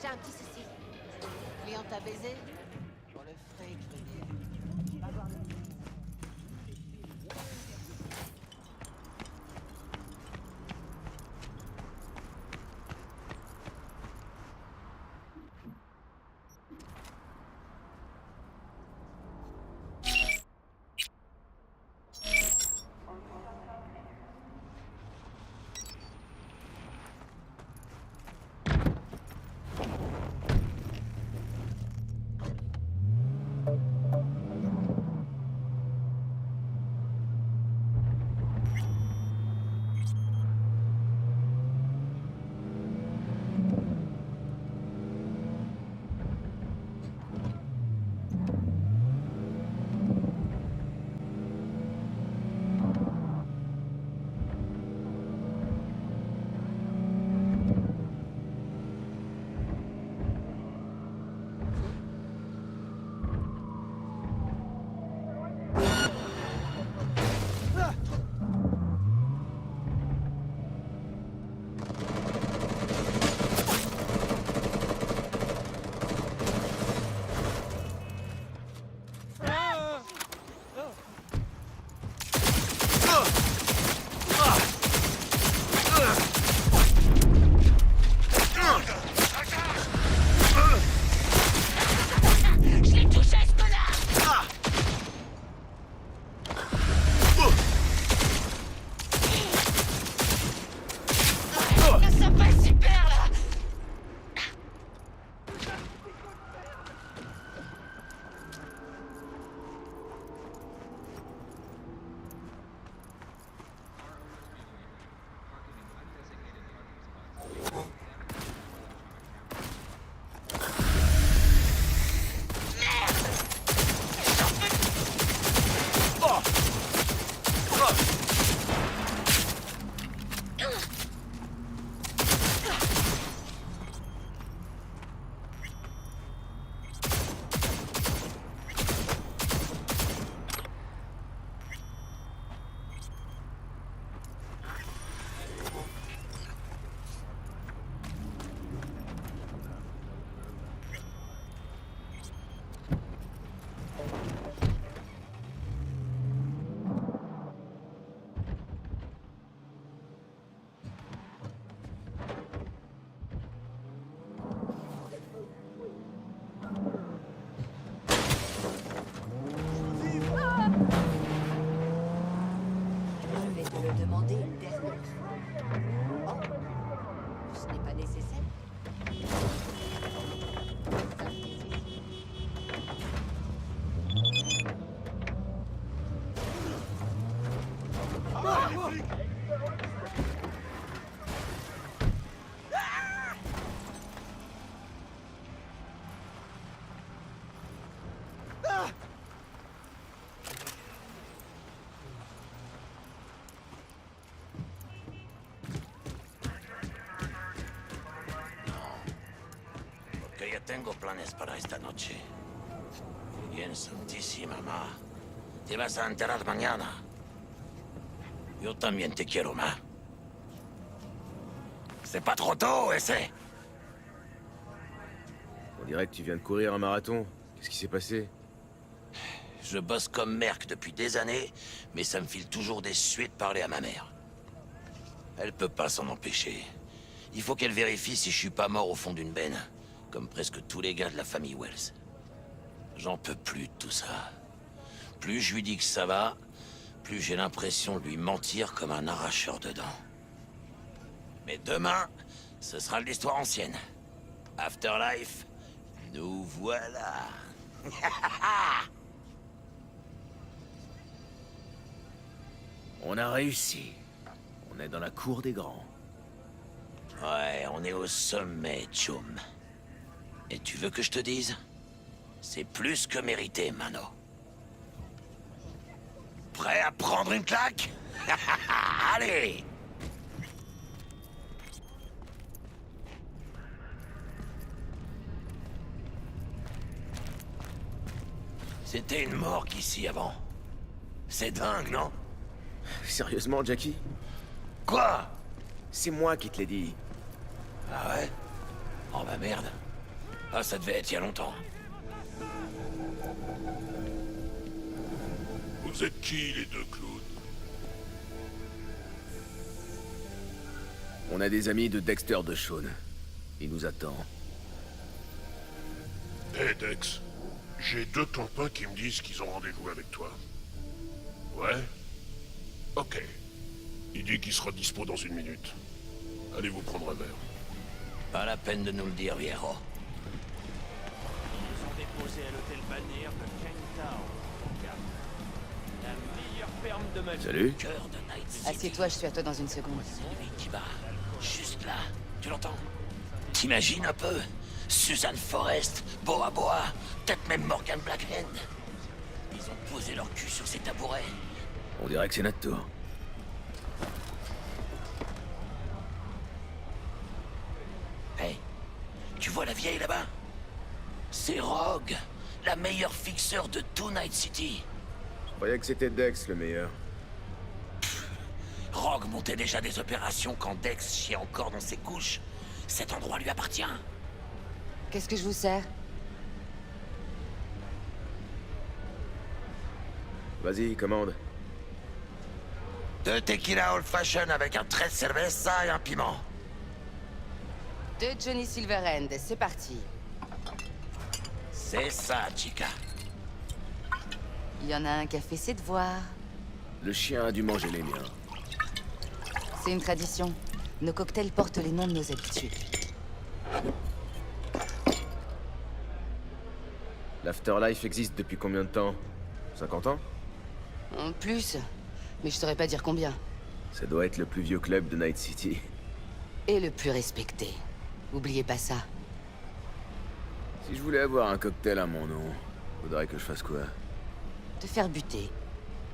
J'ai un petit souci. Le client t'a baisé? Pour le fric, je veux dire. Va voir le... Que ya tengo planes para esta noche. Bien, santísima, ma. Te vas a enterar mañana. Yo también te quiero, ma. C'est pas trop tôt, essaie. On dirait que tu viens de courir un marathon. Qu'est-ce qui s'est passé? Je bosse comme merc depuis des années, mais ça me file toujours des suites de parler à ma mère. Elle peut pas s'en empêcher. Il faut qu'elle vérifie si je suis pas mort au fond d'une benne, comme presque tous les gars de la famille Wells. J'en peux plus de tout ça. Plus je lui dis que ça va, plus j'ai l'impression de lui mentir comme un arracheur de dents. Mais demain, ce sera de l'histoire ancienne. Afterlife, nous voilà. On a réussi. On est dans la cour des grands. Ouais, on est au sommet, Chum. Et tu veux que je te dise? C'est plus que mérité, Mano. Prêt à prendre une claque? Allez! C'était une morgue ici avant. C'est dingue, non? Sérieusement, Jackie? Quoi? C'est moi qui te l'ai dit. Ah ouais? Oh bah merde. Ah, ça devait être il y a longtemps. Vous êtes qui, les deux clowns? On a des amis de Dexter de Shaun. Il nous attend. Hé, Dex. J'ai deux copains qui me disent qu'ils ont rendez-vous avec toi. Ouais? Ok. Il dit qu'il sera dispo dans 1 minute. Allez vous prendre un verre. Pas la peine de nous le dire, Viejo. Ils sont déposés à l'hôtel balnéaire de Kingtown. La meilleure ferme de ma vie. Salut. Cœur de Night City. Assieds-toi, je suis à toi dans une seconde. C'est lui qui bat. Juste là. Tu l'entends? T'imagines un peu? Suzanne Forrest, Boa Boa, peut-être même Morgan Blackhand. Ils ont posé leur cul sur ces tabourets. On dirait que c'est notre tour. Hey, tu vois la vieille là-bas? C'est Rogue, la meilleure fixeur de tout Night City. Je croyais que c'était Dex le meilleur. Rogue montait déjà des opérations quand Dex chiait encore dans ses couches. Cet endroit lui appartient. Qu'est-ce que je vous sers? Vas-y, commande. 2 tequila old fashion avec un trait de cerveza et un piment. 2 Johnny Silverhand, c'est parti. C'est ça, chica. Il y en a un qui a fait ses devoirs. Le chien a dû manger les miens. C'est une tradition. Nos cocktails portent les noms de nos habitués. L'Afterlife existe depuis combien de temps? 50 ans? En plus, mais je saurais pas dire combien. Ça doit être le plus vieux club de Night City. Et le plus respecté. Oubliez pas ça. Si je voulais avoir un cocktail à mon nom, faudrait que je fasse quoi? Te faire buter.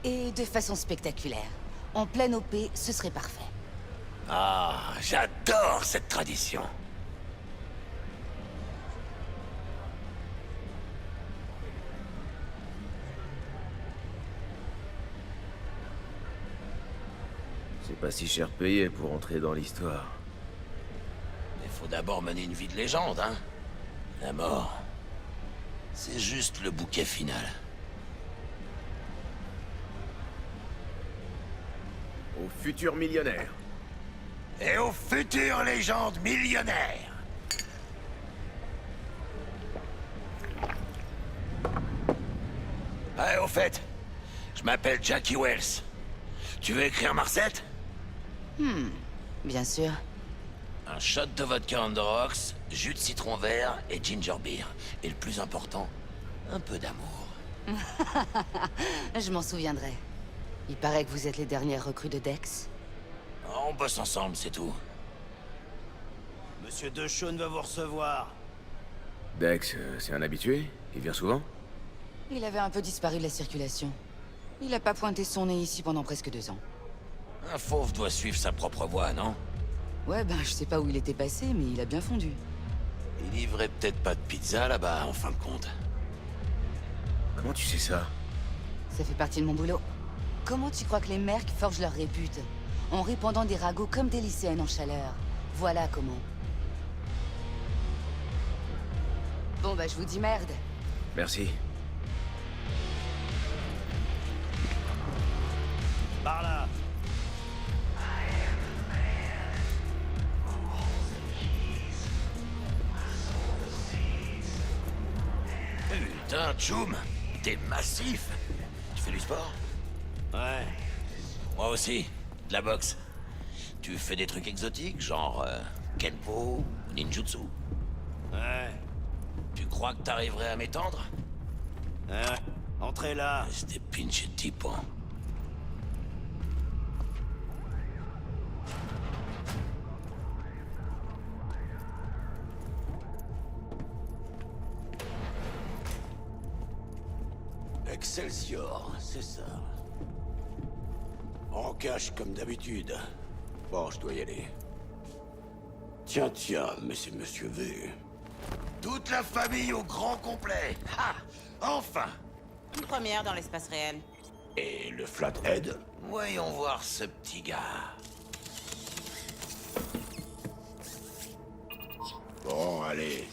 Et de façon spectaculaire. En pleine OP, ce serait parfait. Ah, j'adore cette tradition. C'est pas si cher payé pour entrer dans l'histoire. Il faut d'abord mener une vie de légende, hein. La mort, c'est juste le bouquet final. Au futur millionnaire. Et aux futures légendes millionnaires. Ah, au fait, je m'appelle Jackie Wells. Tu veux écrire ma recette? Bien sûr. Un shot de vodka on the rocks, jus de citron vert et ginger beer. Et le plus important, un peu d'amour. Je m'en souviendrai. Il paraît que vous êtes les dernières recrues de Dex. On bosse ensemble, c'est tout. Monsieur De Shaun va vous recevoir. Dex, c'est un habitué? Il vient souvent? Il avait un peu disparu de la circulation. Il a pas pointé son nez ici pendant presque 2 ans. Un fauve doit suivre sa propre voie, non? Ouais, ben je sais pas où il était passé, mais il a bien fondu. Il livrait peut-être pas de pizza là-bas, en fin de compte. Comment tu sais ça? Ça fait partie de mon boulot. Comment tu crois que les mercs forgent leur répute? En répandant des ragots comme des lycéennes en chaleur. Voilà comment. Bon bah je vous dis merde. Merci. Par là. Putain, Choum, t'es massif. Tu fais du sport? Ouais. Moi aussi, de la boxe. Tu fais des trucs exotiques, genre Kenpo ou Ninjutsu? Ouais. Tu crois que t'arriverais à m'étendre? Ouais. Entrez là. C'était pinche type, hein. Excelsior, c'est ça. En cache comme d'habitude. Bon, je dois y aller. Tiens, mais c'est Monsieur V. Toute la famille au grand complet. Ha! Enfin! Une première dans l'espace réel. Et le Flathead? Voyons voir ce petit gars. Bon, allez.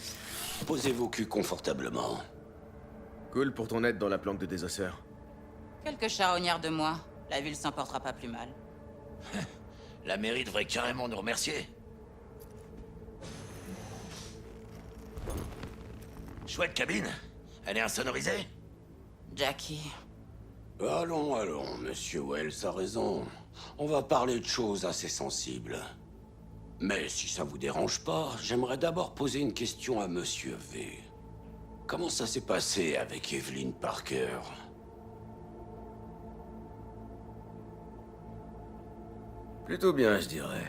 Posez vos culs confortablement. Cool pour ton aide dans la planque de désosseur. Quelques charognards de moi. La ville s'en portera pas plus mal. La mairie devrait carrément nous remercier. Chouette cabine. Elle est insonorisée? Jackie. Allons, allons, monsieur Wells a raison. On va parler de choses assez sensibles. Mais si ça vous dérange pas, j'aimerais d'abord poser une question à monsieur V. Comment ça s'est passé avec Evelyn Parker? Plutôt bien, je dirais.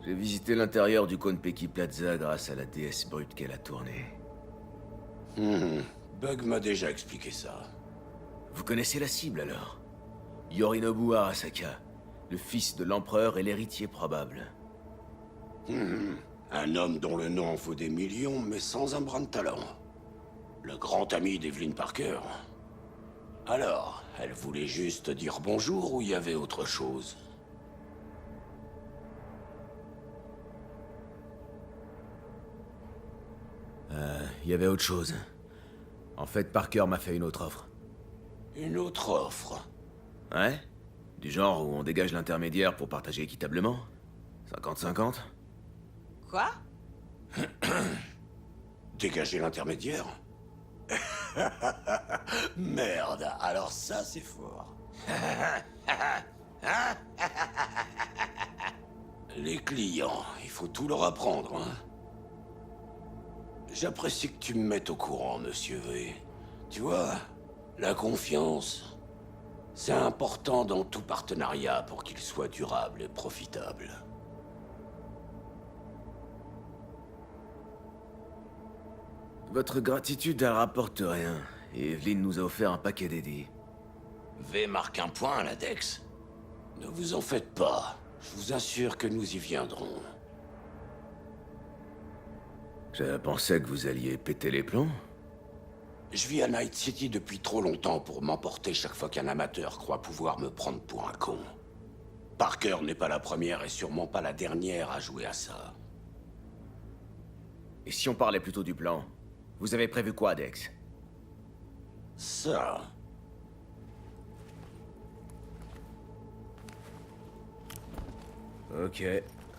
J'ai visité l'intérieur du Konpeki Plaza grâce à la déesse brute qu'elle a tournée. Bug m'a déjà expliqué ça. Vous connaissez la cible alors? Yorinobu Arasaka, le fils de l'empereur et l'héritier probable. Un homme dont le nom en vaut des millions, mais sans un brin de talent. Le grand ami d'Evelyn Parker. Alors, elle voulait juste dire bonjour ou il y avait autre chose? Il y avait autre chose. En fait, Parker m'a fait une autre offre. Une autre offre? Ouais? Du genre où on dégage l'intermédiaire pour partager équitablement? 50-50? Quoi? Dégager l'intermédiaire? Merde, alors ça c'est fort. Les clients, il faut tout leur apprendre, hein. J'apprécie que tu me mettes au courant, monsieur V. Tu vois, la confiance, c'est important dans tout partenariat pour qu'il soit durable et profitable. Votre gratitude, elle rapporte rien. Et Evelyn nous a offert un paquet d'édits. V marque un point à la Dex. Ne vous en faites pas. Je vous assure que nous y viendrons. Je pensais que vous alliez péter les plombs. Je vis à Night City depuis trop longtemps pour m'emporter chaque fois qu'un amateur croit pouvoir me prendre pour un con. Parker n'est pas la première et sûrement pas la dernière à jouer à ça. Et si on parlait plutôt du plan? Vous avez prévu quoi, Dex? Ça... Ok,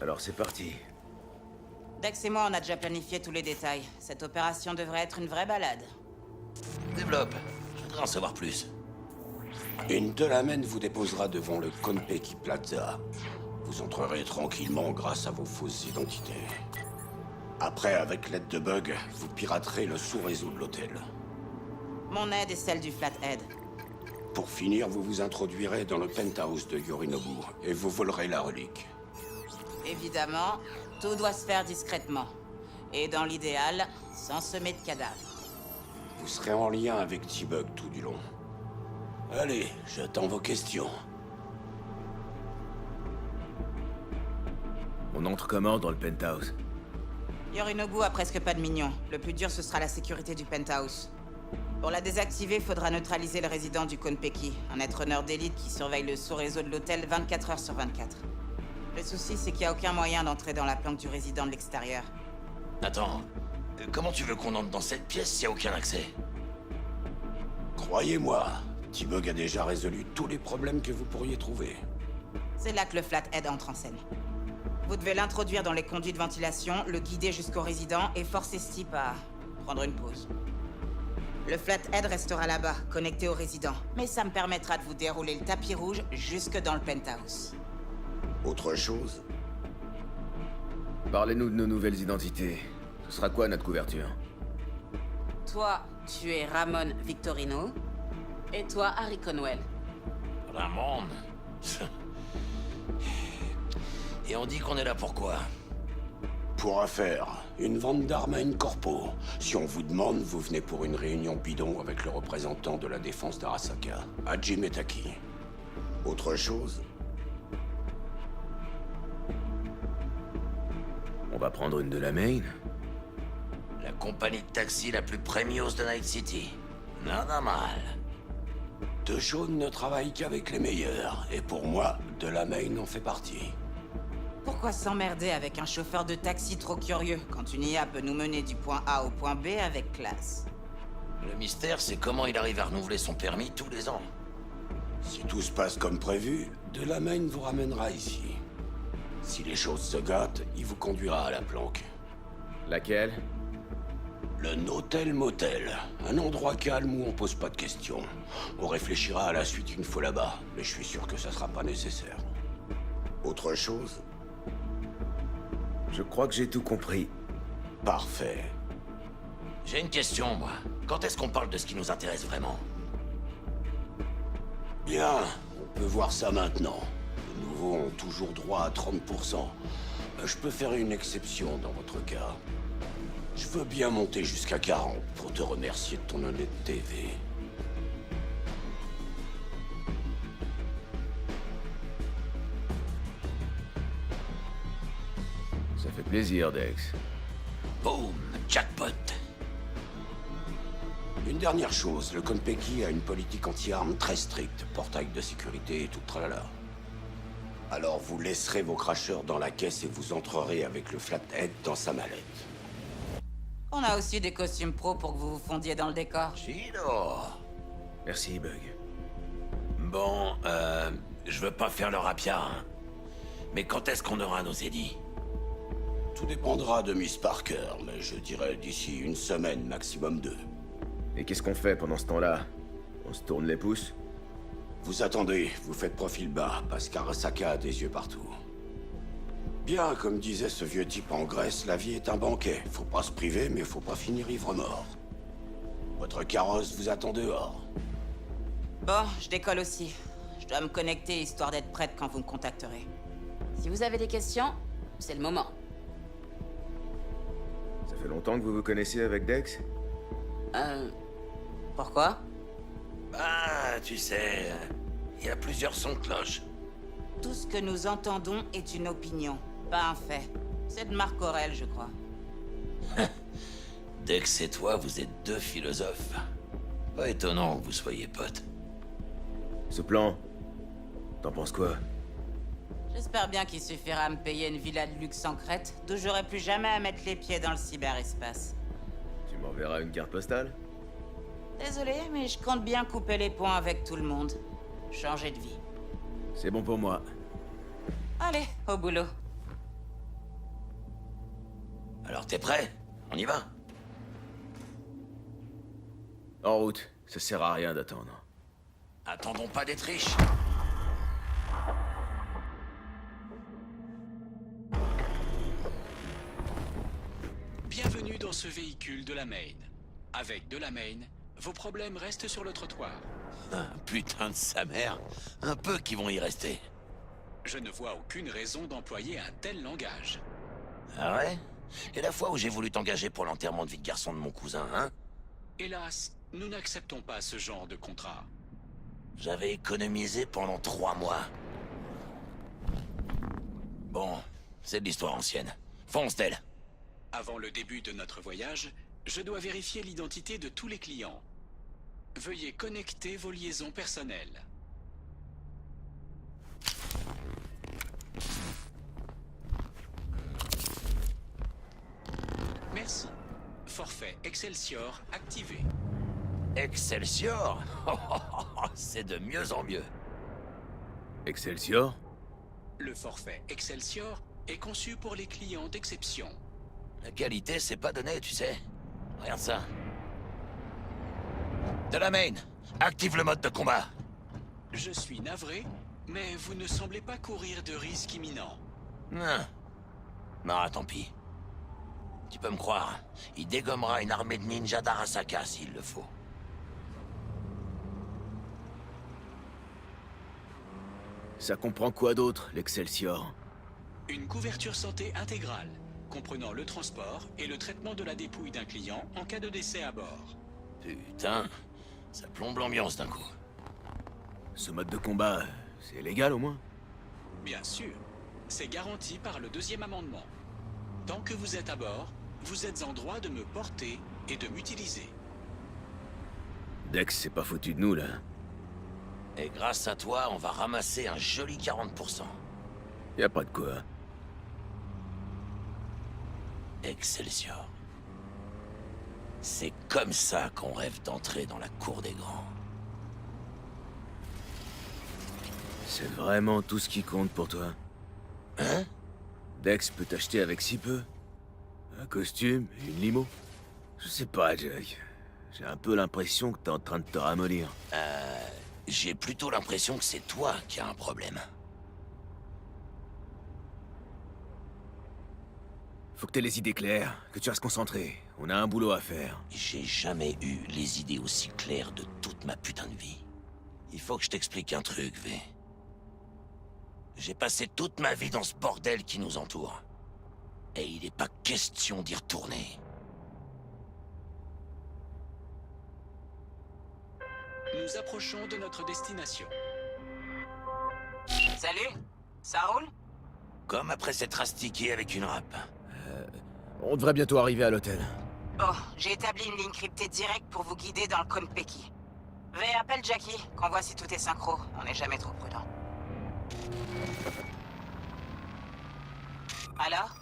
alors c'est parti. Dex et moi, on a déjà planifié tous les détails. Cette opération devrait être une vraie balade. Développe. Je voudrais en savoir plus. Une Delamain vous déposera devant le Konpeki Plaza. Vous entrerez tranquillement grâce à vos fausses identités. Après, avec l'aide de Bug, vous piraterez le sous-réseau de l'hôtel. Mon aide est celle du Flathead. Pour finir, vous vous introduirez dans le penthouse de Yorinobu et vous volerez la relique. Évidemment, tout doit se faire discrètement. Et dans l'idéal, sans semer de cadavres. Vous serez en lien avec T-Bug tout du long. Allez, j'attends vos questions. On entre comment dans le penthouse? Yorinobu a presque pas de mignons. Le plus dur, ce sera la sécurité du penthouse. Pour la désactiver, faudra neutraliser le résident du Konpeki, un être-honneur d'élite qui surveille le sous-réseau de l'hôtel 24 heures sur 24. Le souci, c'est qu'il n'y a aucun moyen d'entrer dans la planque du résident de l'extérieur. Attends, comment tu veux qu'on entre dans cette pièce s'il n'y a aucun accès? Croyez-moi, T-Bug a déjà résolu tous les problèmes que vous pourriez trouver. C'est là que le Flathead entre en scène. Vous devez l'introduire dans les conduits de ventilation, le guider jusqu'au résident et forcer ce type à prendre une pause. Le Flathead restera là-bas, connecté au résident. Mais ça me permettra de vous dérouler le tapis rouge jusque dans le penthouse. Autre chose? Parlez-nous de nos nouvelles identités. Ce sera quoi notre couverture? Toi, tu es Ramon Victorino. Et toi, Harry Conwell. Ramon. Et on dit qu'on est là pour quoi? Pour affaire, une vente d'armes à une corpo. Si on vous demande, vous venez pour une réunion bidon avec le représentant de la défense d'Arasaka, Haji Metaki. Autre chose? On va prendre une de la main? La compagnie de taxi la plus premios de Night City. Nada mal. De Jaune ne travaille qu'avec les meilleurs, et pour moi, de la main en fait partie. Pourquoi s'emmerder avec un chauffeur de taxi trop curieux quand une IA peut nous mener du point A au point B avec classe? Le mystère, c'est comment il arrive à renouveler son permis tous les ans. Si tout se passe comme prévu, Delamain vous ramènera ici. Si les choses se gâtent, il vous conduira à la planque. Laquelle? Le Notel Motel. Un endroit calme où on pose pas de questions. On réfléchira à la suite une fois là-bas, mais je suis sûr que ça sera pas nécessaire. Autre chose? Je crois que j'ai tout compris. Parfait. J'ai une question, moi. Quand est-ce qu'on parle de ce qui nous intéresse vraiment? Bien, on peut voir ça maintenant. Les nouveaux ont toujours droit à 30%. Je peux faire une exception dans votre cas. Je veux bien monter jusqu'à 40 pour te remercier de ton honnêteté, V. Ça fait plaisir, Dex. Boum, jackpot. Une dernière chose, le Konpeki a une politique anti-armes très stricte, portail de sécurité et tout le tralala. Alors vous laisserez vos cracheurs dans la caisse et vous entrerez avec le Flathead dans sa mallette. On a aussi des costumes pro pour que vous vous fondiez dans le décor. Chino. Merci, Bug. Bon, je veux pas faire le rapia, hein. Mais quand est-ce qu'on aura nos édits? Tout dépendra de Miss Parker, mais je dirais d'ici une semaine, maximum 2. Et qu'est-ce qu'on fait pendant ce temps-là? On se tourne les pouces? Vous attendez, vous faites profil bas, parce qu'Arasaka a des yeux partout. Bien, comme disait ce vieux type en Grèce, la vie est un banquet. Faut pas se priver, mais faut pas finir ivre-mort. Votre carrosse vous attend dehors. Bon, je décolle aussi. Je dois me connecter histoire d'être prête quand vous me contacterez. Si vous avez des questions, c'est le moment. Ça fait longtemps que vous vous connaissez avec Dex? Pourquoi? Ah, tu sais, il y a plusieurs sons de cloche. Tout ce que nous entendons est une opinion, pas un fait. C'est de Marc Aurèle, je crois. Dex et toi, vous êtes deux philosophes. Pas étonnant que vous soyez potes. Ce plan, t'en penses quoi? J'espère bien qu'il suffira à me payer une villa de luxe en Crète, d'où j'aurai plus jamais à mettre les pieds dans le cyberespace. Tu m'enverras une carte postale? Désolé, mais je compte bien couper les ponts avec tout le monde. Changer de vie. C'est bon pour moi. Allez, au boulot. Alors t'es prêt? On y va? En route, ça sert à rien d'attendre. Attendons pas d'être riches. Bienvenue dans ce véhicule de la Main. Avec de la Main, vos problèmes restent sur le trottoir. Ah, putain de sa mère. Un peu qui vont y rester. Je ne vois aucune raison d'employer un tel langage. Ah ouais? Et la fois où j'ai voulu t'engager pour l'enterrement de vie de garçon de mon cousin, hein? Hélas, nous n'acceptons pas ce genre de contrat. J'avais économisé pendant 3 mois. Bon, c'est de l'histoire ancienne. Fonce, Del. Avant le début de notre voyage, je dois vérifier l'identité de tous les clients. Veuillez connecter vos liaisons personnelles. Merci. Forfait Excelsior activé. Excelsior? C'est de mieux en mieux. Excelsior? Le forfait Excelsior est conçu pour les clients d'exception. La qualité, c'est pas donné, tu sais. Regarde ça. De la main, active le mode de combat. Je suis navré, mais vous ne semblez pas courir de risque imminent. Non. Non, tant pis. Tu peux me croire, il dégommera une armée de ninjas d'Arasaka s'il le faut. Ça comprend quoi d'autre, l'Excelsior? Une couverture santé intégrale, comprenant le transport et le traitement de la dépouille d'un client en cas de décès à bord. Putain, ça plombe l'ambiance d'un coup. Ce mode de combat, c'est légal au moins? Bien sûr, c'est garanti par le 2e amendement. Tant que vous êtes à bord, vous êtes en droit de me porter et de m'utiliser. Dex, c'est pas foutu de nous, là. Et grâce à toi, on va ramasser un joli 40%. Y a pas de quoi. Excelsior. C'est comme ça qu'on rêve d'entrer dans la cour des grands. C'est vraiment tout ce qui compte pour toi? Hein? Dex peut t'acheter avec si peu? Un costume et une limo? Je sais pas, Jack. J'ai un peu l'impression que t'es en train de te ramollir. J'ai plutôt l'impression que c'est toi qui as un problème. Faut que t'aies les idées claires, que tu restes concentré. On a un boulot à faire. J'ai jamais eu les idées aussi claires de toute ma putain de vie. Il faut que je t'explique un truc, V. J'ai passé toute ma vie dans ce bordel qui nous entoure. Et il n'est pas question d'y retourner. Nous approchons de notre destination. Salut, ça roule? Comme après s'être astiqué avec une râpe. On devrait bientôt arriver à l'hôtel. Bon, j'ai établi une ligne cryptée directe pour vous guider dans le Konpeki. V, appelle Jackie, qu'on voit si tout est synchro. On n'est jamais trop prudent. Alors?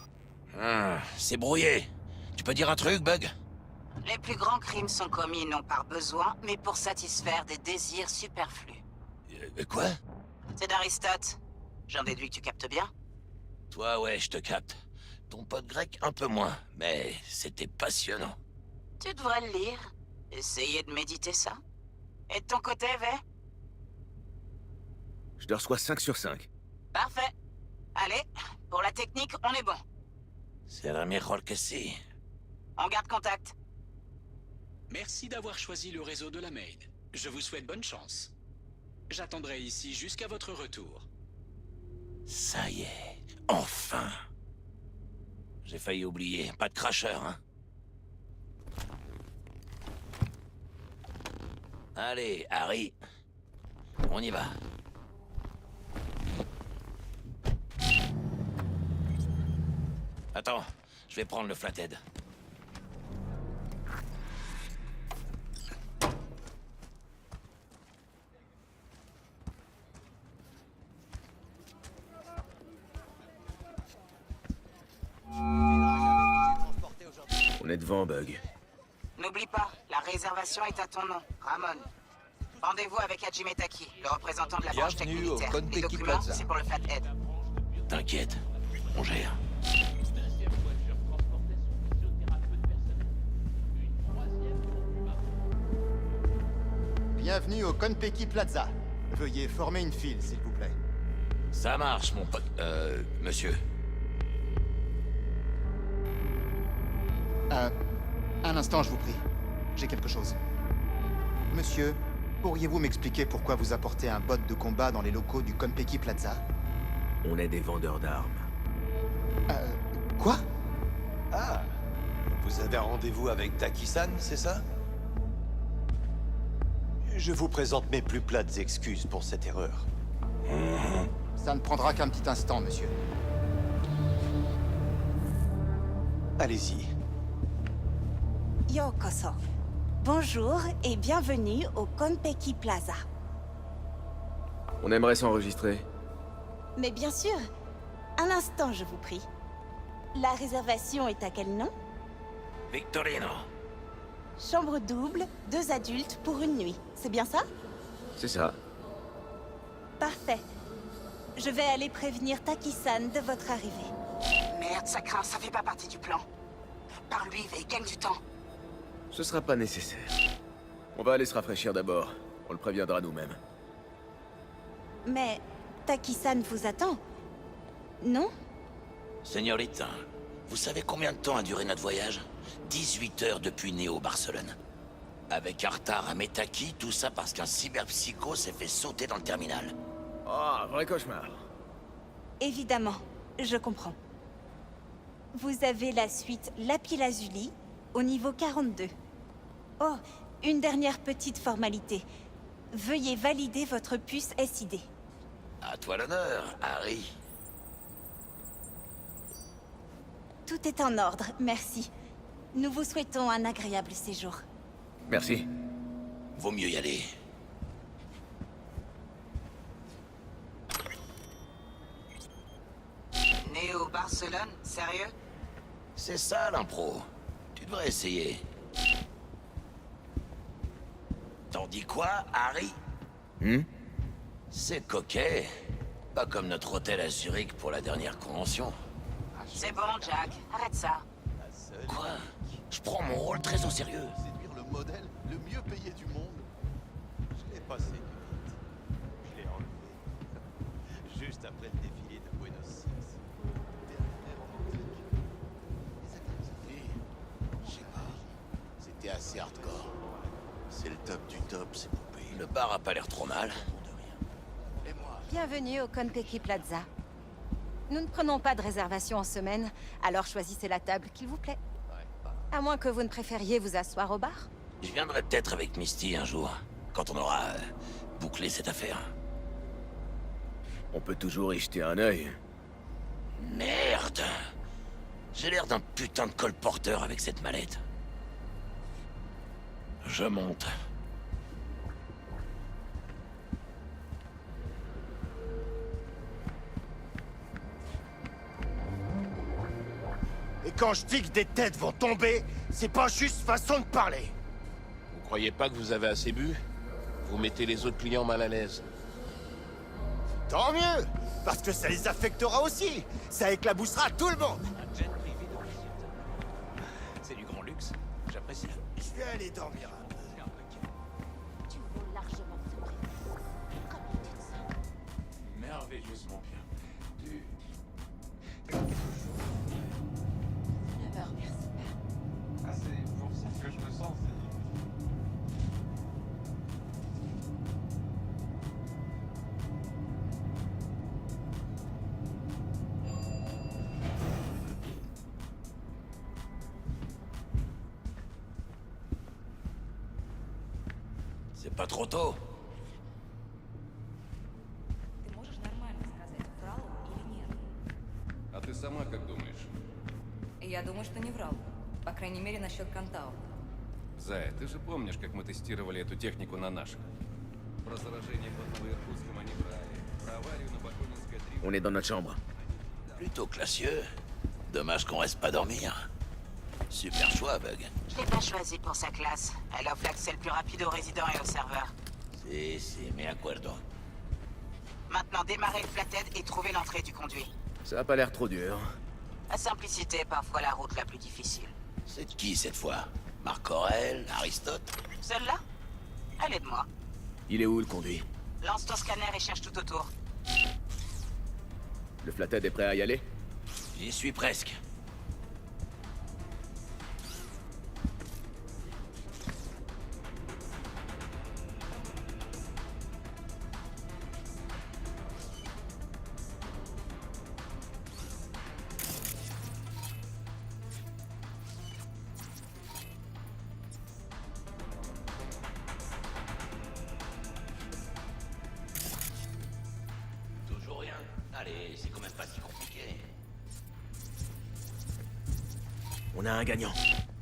C'est brouillé. Tu peux dire un truc, Bug? Les plus grands crimes sont commis non par besoin, mais pour satisfaire des désirs superflus. Quoi? C'est d'Aristote. J'en déduis que tu captes bien? Toi, ouais, je te capte. Ton pote grec, un peu moins, mais c'était passionnant. Tu devrais le lire. Essayer de méditer ça. Et de ton côté, V? Je te reçois 5 sur 5. Parfait. Allez, pour la technique, on est bon. C'est la mejor que si. On garde contact. Merci d'avoir choisi le réseau de la Maid. Je vous souhaite bonne chance. J'attendrai ici jusqu'à votre retour. Ça y est, enfin. J'ai failli oublier, pas de cracheur, hein. Allez, Harry. On y va. Attends, je vais prendre le flathead. On est devant, Bug. N'oublie pas, la réservation est à ton nom, Ramon. Rendez-vous avec Hajime Taki, le représentant de la branche tech Bienvenue au militaire. Konpeki Les documents, Plaza. c'est pour le Flathead. T'inquiète, on gère. Bienvenue au Konpeki Plaza. Veuillez former une file, s'il vous plaît. Ça marche, mon pote. Monsieur. Un instant, je vous prie. J'ai quelque chose. Monsieur, pourriez-vous m'expliquer pourquoi vous apportez un bot de combat dans les locaux du Konpeki Plaza? On est des vendeurs d'armes. Quoi? Ah, vous avez un rendez-vous avec Taki-san, c'est ça? Je vous présente mes plus plates excuses pour cette erreur. Ça ne prendra qu'un petit instant, monsieur. Allez-y. Yokoso. Bonjour et bienvenue au Konpeki Plaza. On aimerait s'enregistrer. Mais bien sûr. Un instant, je vous prie. La réservation est à quel nom? Victorino. Chambre double, 2 adultes pour une nuit. C'est bien ça? C'est ça. Parfait. Je vais aller prévenir Taki-san de votre arrivée. Merde, ça craint, ça fait pas partie du plan. Parle-lui, V, gagne du temps. Ce sera pas nécessaire. On va aller se rafraîchir d'abord. On le préviendra nous-mêmes. Mais Taki-san vous attend. Non? Señorita, vous savez combien de temps a duré notre voyage? 18 heures depuis Néo-Barcelone. Avec un retard à Metaki, tout ça parce qu'un cyberpsycho s'est fait sauter dans le terminal. Oh, vrai cauchemar. Évidemment, je comprends. Vous avez la suite Lapis-Lazuli au niveau 42. Oh, une dernière petite formalité. Veuillez valider votre puce SID. À toi l'honneur, Harry. Tout est en ordre, merci. Nous vous souhaitons un agréable séjour. Merci. Vaut mieux y aller. Néo Barcelone, sérieux? C'est ça l'impro. Tu devrais essayer. T'en dis quoi, Harry? C'est coquet. Pas comme notre hôtel à Zurich pour la dernière convention. C'est bon, Jack. Arrête ça. Quoi? Je prends mon rôle très au sérieux. Séduire le modèle le mieux payé du monde. Je l'ai passé vite. Je l'ai enlevé. Juste après le défilé de Buenos Aires. T'es un vrai romantique. Les activités, je sais pas. C'était assez hardcore. C'est le top du top, c'est pour payer. Le bar a pas l'air trop mal. Et moi, Bienvenue au Konpeki Plaza. Nous ne prenons pas de réservation en semaine, alors choisissez la table qu'il vous plaît. À moins que vous ne préfériez vous asseoir au bar. Je viendrai peut-être avec Misty un jour, quand on aura bouclé cette affaire. On peut toujours y jeter un œil. Merde! J'ai l'air d'un putain de colporteur avec cette mallette. Je monte. Et quand je dis que des têtes vont tomber, c'est pas juste façon de parler. Vous croyez pas que vous avez assez bu? Vous mettez les autres clients mal à l'aise. Tant mieux, parce que ça les affectera aussi. Ça éclaboussera tout le monde. Un jet privé de plaisir. C'est du grand luxe. J'apprécie. Je vais aller dormir un peu. C'est un peu calme. Tu vaux largement ce prix. Comment tu te sens? Merveilleusement bien. Ne me remercie pas. Ah, c'est pour ça que je me sens. C'est pas trop tôt. Ты можешь нормально сказать, врал он или нет? А ты сама как думаешь? Я думаю, что не врал. По крайней мере, насчет Кантау. Зая, ты же помнишь, как мы тестировали эту технику на наших? Про заражение под Новоиркутском они врали. Про аварию на Бакунинской 3... On est dans notre chambre. Plutôt classieux. Dommage qu'on reste pas dormir. Super choix, Bug. Je l'ai pas choisi pour sa classe. Elle offre l'accès le plus rapide aux résidents et aux serveurs. Si, me acuerdo. Maintenant, démarrer le flathead et trouver l'entrée du conduit. Ça a pas l'air trop dur. La simplicité est parfois la route la plus difficile. C'est de qui cette fois? Marc Aurèle, Aristote? Celle-là? Elle est de moi. Il est où le conduit? Lance ton scanner et cherche tout autour. Le flathead est prêt à y aller? J'y suis presque. Toujours rien? Allez, c'est quand même pas si compliqué. On a un gagnant.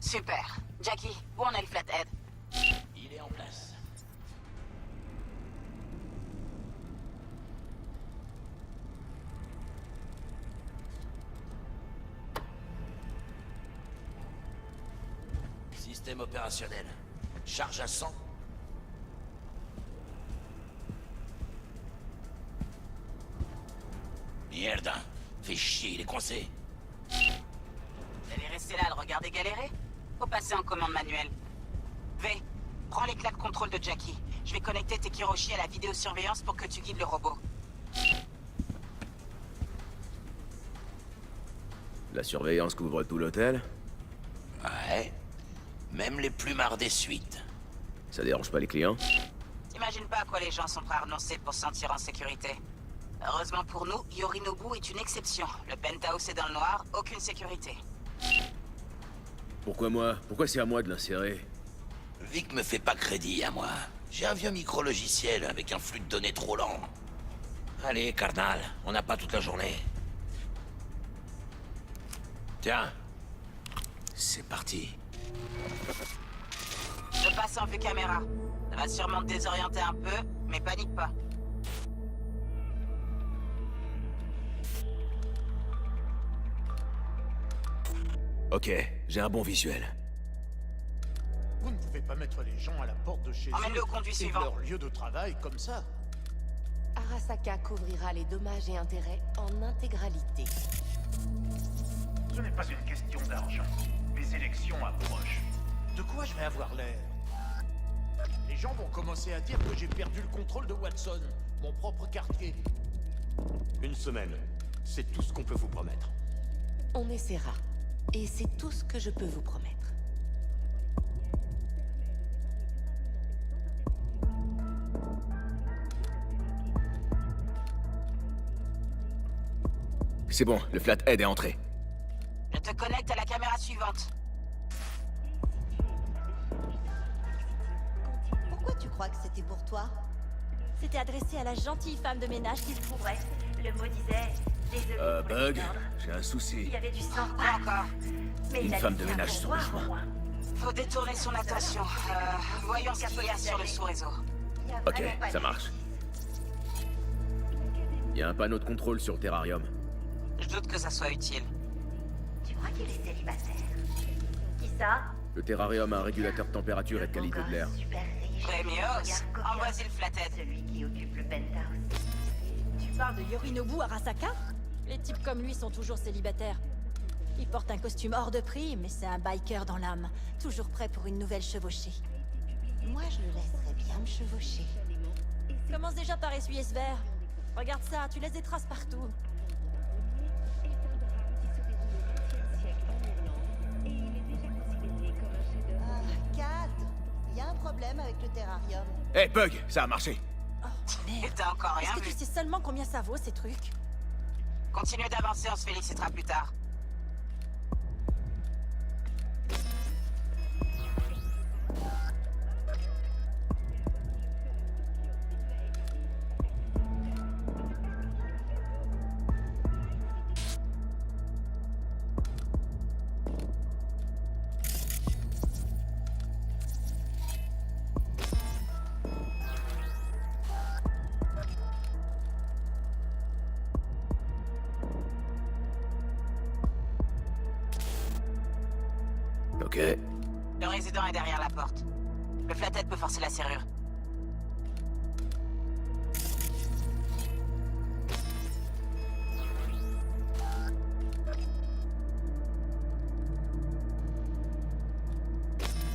Super. Jackie, où en est le flathead? Il est en place. Système opérationnel. Charge à 100. Merde. Fais chier, il est coincé. Vous allez rester là à le regarder galérer? Faut passer en commande manuelle. V, prends les claques contrôle de Jackie. Je vais connecter tes Kiroshi à la vidéosurveillance pour que tu guides le robot. La surveillance couvre tout l'hôtel? Ouais. Même les plumards des suites. Ça dérange pas les clients? T'imagines pas à quoi les gens sont prêts à renoncer pour se sentir en sécurité. Heureusement pour nous, Yorinobu est une exception. Le penthouse est dans le noir, aucune sécurité. Pourquoi moi? Pourquoi c'est à moi de l'insérer? Vic me fait pas crédit à moi. J'ai un vieux micro-logiciel avec un flux de données trop lent. Allez, carnal, on n'a pas toute la journée. Tiens. C'est parti. Je passe en vue caméra. Ça va sûrement te désorienter un peu, mais panique pas. Ok, j'ai un bon visuel. Vous ne pouvez pas mettre les gens à la porte de chez Emmène-le eux au conduit et suivant. leur lieu de travail comme ça. Arasaka couvrira les dommages et intérêts en intégralité. Ce n'est pas une question d'argent. Les élections approchent. De quoi je vais avoir l'air? Les gens vont commencer à dire que j'ai perdu le contrôle de Watson, mon propre quartier. Une semaine, c'est tout ce qu'on peut vous promettre. On essaiera. Et c'est tout ce que je peux vous promettre. C'est bon, le Flathead est entré. Je te connecte à la caméra suivante. Pourquoi tu crois que c'était pour toi? C'était adressé à la gentille femme de ménage qui se trouverait. Le mot disait... Désolé pour Bug, les ordres. j'ai un souci. Il y avait du sang. Quoi encore? Mais Une il a femme dit de ça ménage pour sur voir, le au moins. Faut détourner son attention. Voyons ce qu'il y a sur le sous-réseau. Ok, ça marche. Il y a un panneau de contrôle sur le terrarium. Je doute que ça soit utile. Tu crois qu'il est célibataire? Qui ça? Le terrarium a un régulateur de température et de qualité de l'air. Premios, envoie-y le Flathead. Celui qui occupe le penthouse. Tu parles de Yorinobu Arasaka? Les types comme lui sont toujours célibataires. Il porte un costume hors de prix, mais c'est un biker dans l'âme. Toujours prêt pour une nouvelle chevauchée. Moi, je le laisserais bien me chevaucher. Commence déjà par essuyer ce verre. Regarde ça, tu laisses des traces partout. Ah, Kat, il y a un problème avec le terrarium. Hey, Bug, ça a marché. Et t'as encore rien Est-ce que vu. tu sais seulement combien ça vaut, ces trucs? Continue d'avancer, on se félicitera plus tard. Ok. Le résident est derrière la porte. Le Flathead peut forcer la serrure.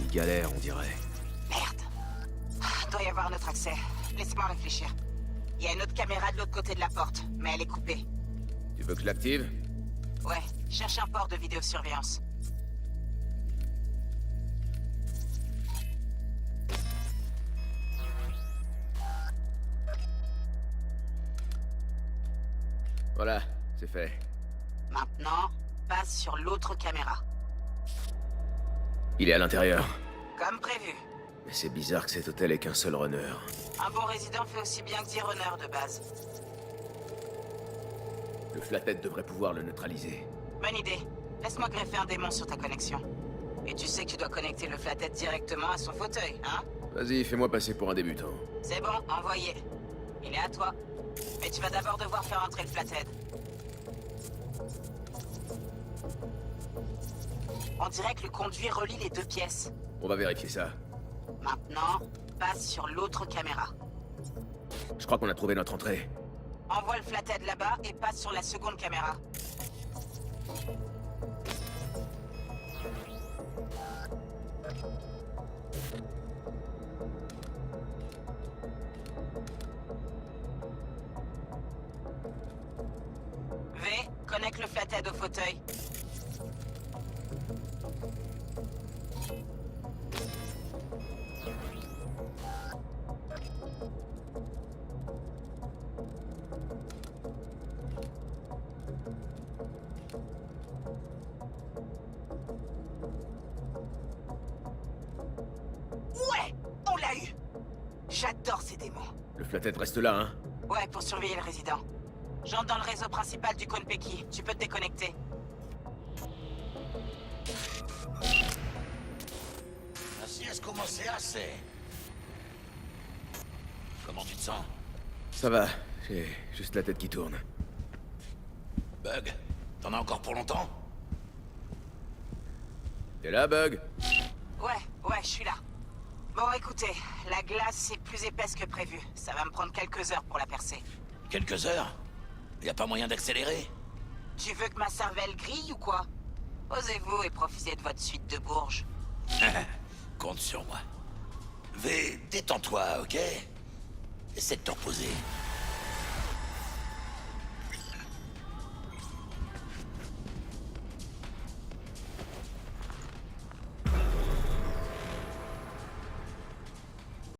Il galère, on dirait. Merde. Doit y avoir un autre accès. Laissez-moi réfléchir. Il y a une autre caméra de l'autre côté de la porte, mais elle est coupée. Tu veux que je l'active? Ouais, cherche un port de vidéosurveillance. Voilà, c'est fait. Maintenant, passe sur l'autre caméra. Il est à l'intérieur. Comme prévu. Mais c'est bizarre que cet hôtel ait qu'un seul runner. Un bon résident fait aussi bien que 10 runners de base. Le Flathead devrait pouvoir le neutraliser. Bonne idée. Laisse-moi greffer un démon sur ta connexion. Et tu sais que tu dois connecter le Flathead directement à son fauteuil, hein? Vas-y, fais-moi passer pour un débutant. C'est bon, envoyé. Il est à toi. Mais tu vas d'abord devoir faire entrer le Flathead. On dirait que le conduit relie les deux pièces. On va vérifier ça. Maintenant, passe sur l'autre caméra. Je crois qu'on a trouvé notre entrée. Envoie le Flathead là-bas et passe sur la seconde caméra. V, connecte le Flathead au fauteuil. Ouais, on l'a eu. J'adore ces démons. Le Flathead reste là, hein? Ouais, pour surveiller le résident. J'entre dans le réseau principal du Konpeki. Tu peux te déconnecter. Ainsi est-ce commencé assez. Comment tu te sens? Ça va, j'ai juste la tête qui tourne. Bug, t'en as encore pour longtemps? T'es là, Bug? Ouais, je suis là. Bon, écoutez, la glace est plus épaisse que prévu. Ça va me prendre quelques heures pour la percer. Quelques heures? Y a pas moyen d'accélérer? Tu veux que ma cervelle grille ou quoi? Osez-vous et profitez de votre suite de Bourges. Compte sur moi. V, détends-toi, ok? Essaie de te reposer.